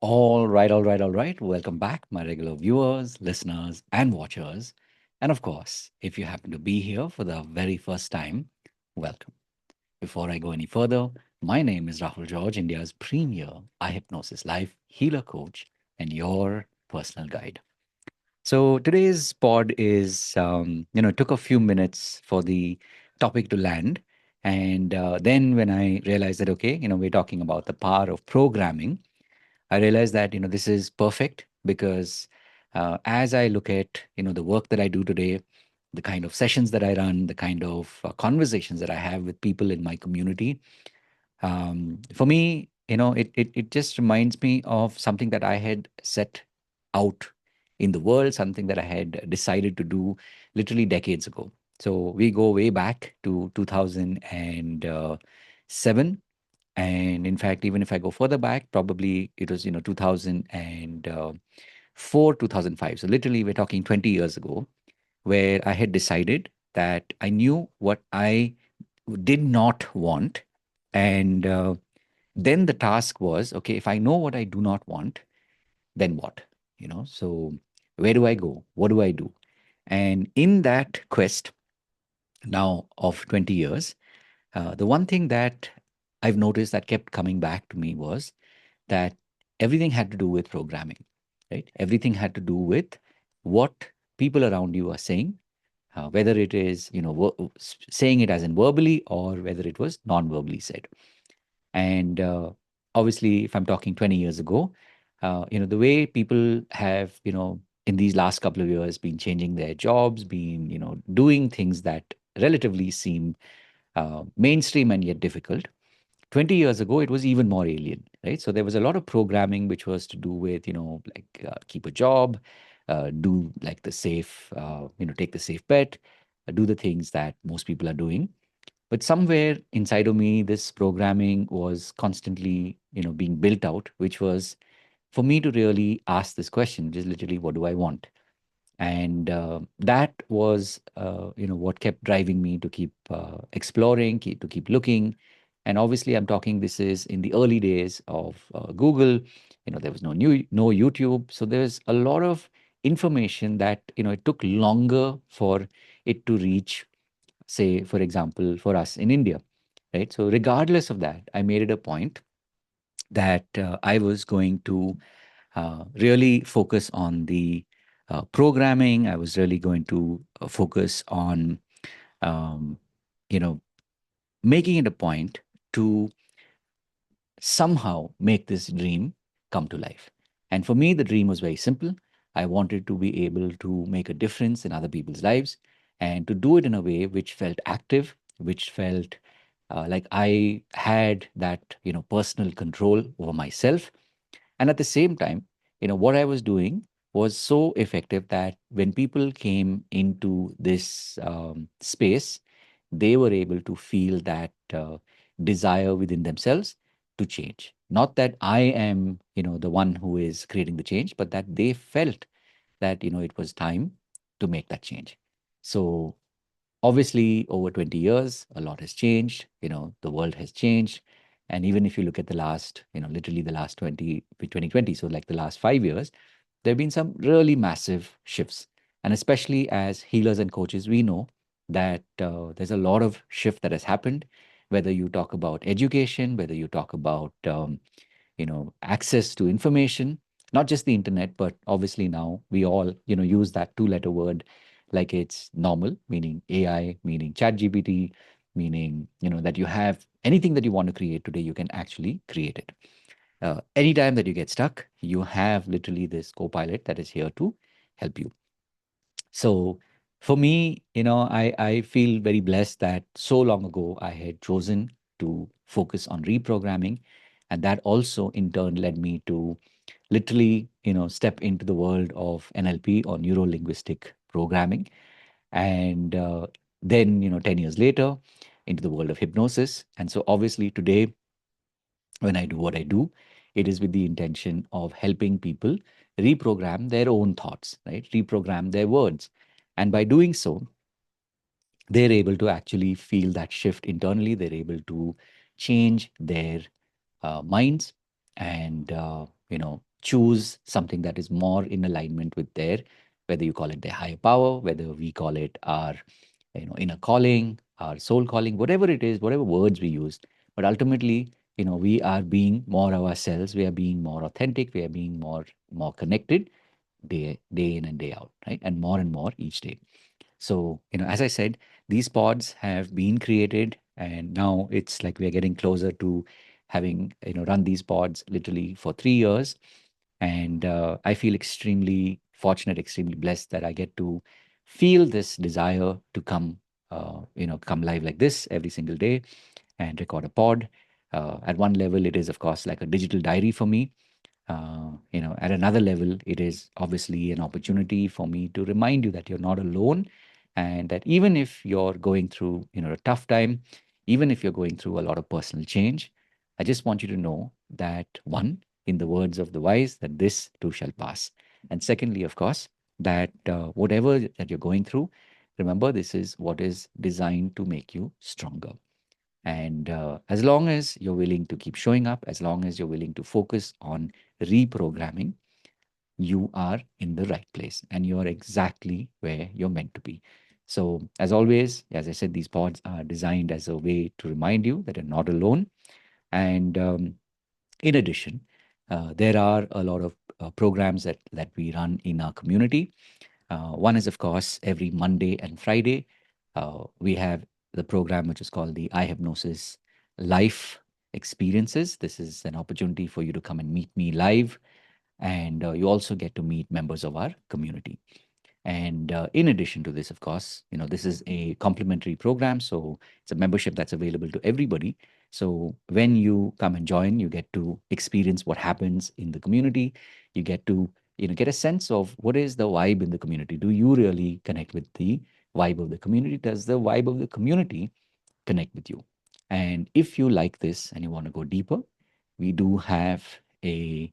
All right. Welcome back, my regular viewers, listeners, and watchers. And of course, if you happen to be here for the very first time, welcome. Before I go any further, my name is Rahul George, India's premier eye hypnosis life healer coach and your personal guide. So today's pod is, it took a few minutes for the topic to land. And then when I realized that, okay, we're talking about the power of programming, I realized that this is perfect because as I look at the work that I do today, the kind of sessions that I run, the kind of conversations that I have with people in my community, for me, it just reminds me of something that I had set out in the world, something that I had decided to do literally decades ago. So we go way back to 2007, and in fact, even if I go further back, probably it was 2004, 2005. So literally, we're talking 20 years ago, where I had decided that I knew what I did not want, and then the task was, okay, if I know what I do not want, then what? So where do I go? What do I do? And in that quest now of 20 years, the one thing that I've noticed that kept coming back to me was that everything had to do with programming, right? Everything had to do with what people around you are saying, whether it is, saying it as in verbally or whether it was non-verbally said. And obviously, if I'm talking 20 years ago, the way people have, in these last couple of years been changing their jobs, been, doing things that relatively seem mainstream and yet difficult. 20 years ago, it was even more alien, right? So there was a lot of programming which was to do with, like keep a job, do like the safe, take the safe bet, do the things that most people are doing. But somewhere inside of me, this programming was constantly, being built out, which was for me to really ask this question, which is literally, what do I want? And that was what kept driving me to keep exploring, to keep looking. And obviously, I'm talking, this is in the early days of Google. There was no YouTube, so there's a lot of information that it took longer for it to reach, say, for example, for us in India, right? So regardless of that, I made it a point that I was going to really focus on the programming. I was really going to focus on, um, you know, making it a point to somehow make this dream come to life. And for me, the dream was very simple. I wanted to be able to make a difference in other people's lives and to do it in a way which felt active, which felt like I had that, personal control over myself. And at the same time, what I was doing was so effective that when people came into this space, they were able to feel that desire within themselves to change. Not that I am, the one who is creating the change, but that they felt that, it was time to make that change. So obviously, over 20 years, a lot has changed. The world has changed. And even if you look at the last, literally the last 2020, so like the last 5 years, there have been some really massive shifts. And especially as healers and coaches, we know that there's a lot of shift that has happened, whether you talk about education, whether you talk about, access to information, not just the internet, but obviously now we all, use that two-letter word like it's normal, meaning AI, meaning ChatGPT, meaning, that you have anything that you want to create today, you can actually create it. Anytime that you get stuck, you have literally this co-pilot that is here to help you. So for me, I feel very blessed that so long ago I had chosen to focus on reprogramming. And that also in turn led me to literally, step into the world of NLP or neuro linguistic programming. And then, 10 years later, into the world of hypnosis. And so obviously today, when I do what I do, it is with the intention of helping people reprogram their own thoughts, right? Reprogram their words. And by doing so, they're able to actually feel that shift internally. They're able to change their minds and, choose something that is more in alignment with their, whether you call it their higher power, whether we call it our, inner calling, our soul calling, whatever it is, whatever words we use. But ultimately, we are being more ourselves. We are being more authentic. We are being more connected day in and day out, right? And more each day. So, as I said, these pods have been created, and now it's like we're getting closer to having, run these pods literally for 3 years. And I feel extremely fortunate, extremely blessed that I get to feel this desire to come live like this every single day and record a pod. At one level, it is, of course, like a digital diary for me. At another level, it is obviously an opportunity for me to remind you that you're not alone, and that even if you're going through, a tough time, even if you're going through a lot of personal change, I just want you to know that one, in the words of the wise, that this too shall pass. And secondly, of course, that whatever that you're going through, remember this is what is designed to make you stronger. And as long as you're willing to keep showing up, as long as you're willing to focus on reprogramming, you are in the right place and you're exactly where you're meant to be. So, as always, as I said, these pods are designed as a way to remind you that you're not alone. And in addition, there are a lot of programs that we run in our community. One is, of course, every Monday and Friday, we have the program which is called the I Hypnosis Life Experiences. This is an opportunity for you to come and meet me live, and you also get to meet members of our community. And in addition to this, of course, this is a complimentary program. So it's a membership that's available to everybody. So when you come and join, you get to experience what happens in the community. You get to, get a sense of what is the vibe in the community. Do you really connect with the vibe of the community? Does the vibe of the community connect with you? And if you like this and you want to go deeper, we do have a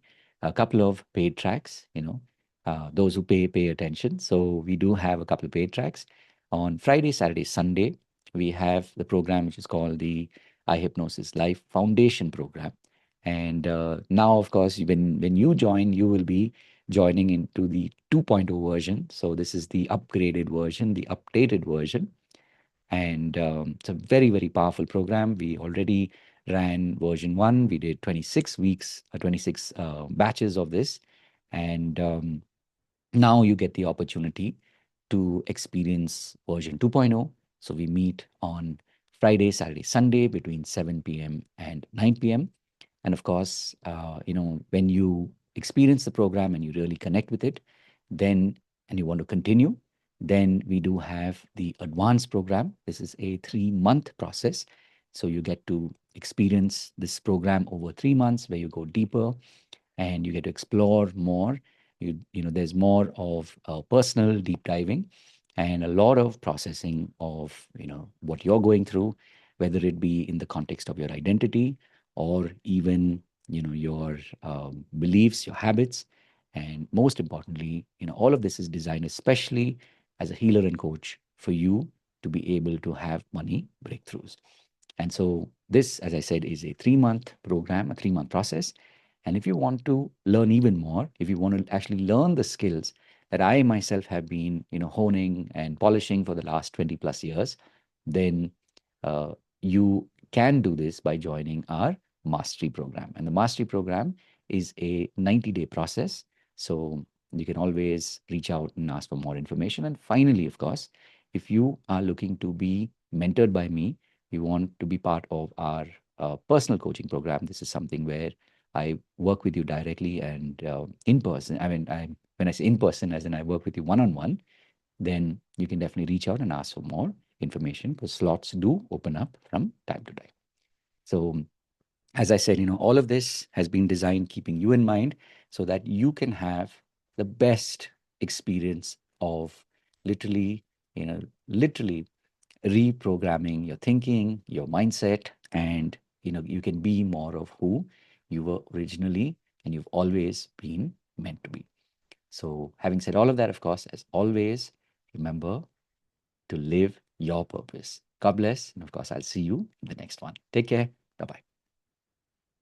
couple of paid tracks, those who pay attention. So we do have a couple of paid tracks. On Friday, Saturday, Sunday, we have the program which is called the I Hypnosis Life Foundation Program. And now, of course, when you join, you will be joining into the 2.0 version. So this is the upgraded version, the updated version. And it's a very, very powerful program. We already ran version one. We did 26 weeks, 26 batches of this. And now you get the opportunity to experience version 2.0. So we meet on Friday, Saturday, Sunday between 7 p.m. and 9 p.m. And of course, when you experience the program and you really connect with it, then, and you want to continue, then we do have the advanced program. This is a 3-month process. So you get to experience this program over 3 months where you go deeper and you get to explore more. There's more of personal deep diving and a lot of processing of, what you're going through, whether it be in the context of your identity or even, your beliefs, your habits. And most importantly, all of this is designed especially as a healer and coach for you to be able to have money breakthroughs. And so this, as I said, is a 3-month program, a 3-month process. And if you want to learn even more, if you want to actually learn the skills that I myself have been, honing and polishing for the last 20 plus years, then you can do this by joining our mastery program. And the mastery program is a 90-day process. So you can always reach out and ask for more information. And finally, of course, if you are looking to be mentored by me, you want to be part of our personal coaching program, this is something where I work with you directly and in person. I mean, when I say in person, as in I work with you one on one, then you can definitely reach out and ask for more information because slots do open up from time to time. So, as I said, all of this has been designed keeping you in mind so that you can have the best experience of literally, literally reprogramming your thinking, your mindset, and you can be more of who you were originally and you've always been meant to be. So, having said all of that, of course, as always, remember to live your purpose. God bless, and of course, I'll see you in the next one. Take care. Bye bye.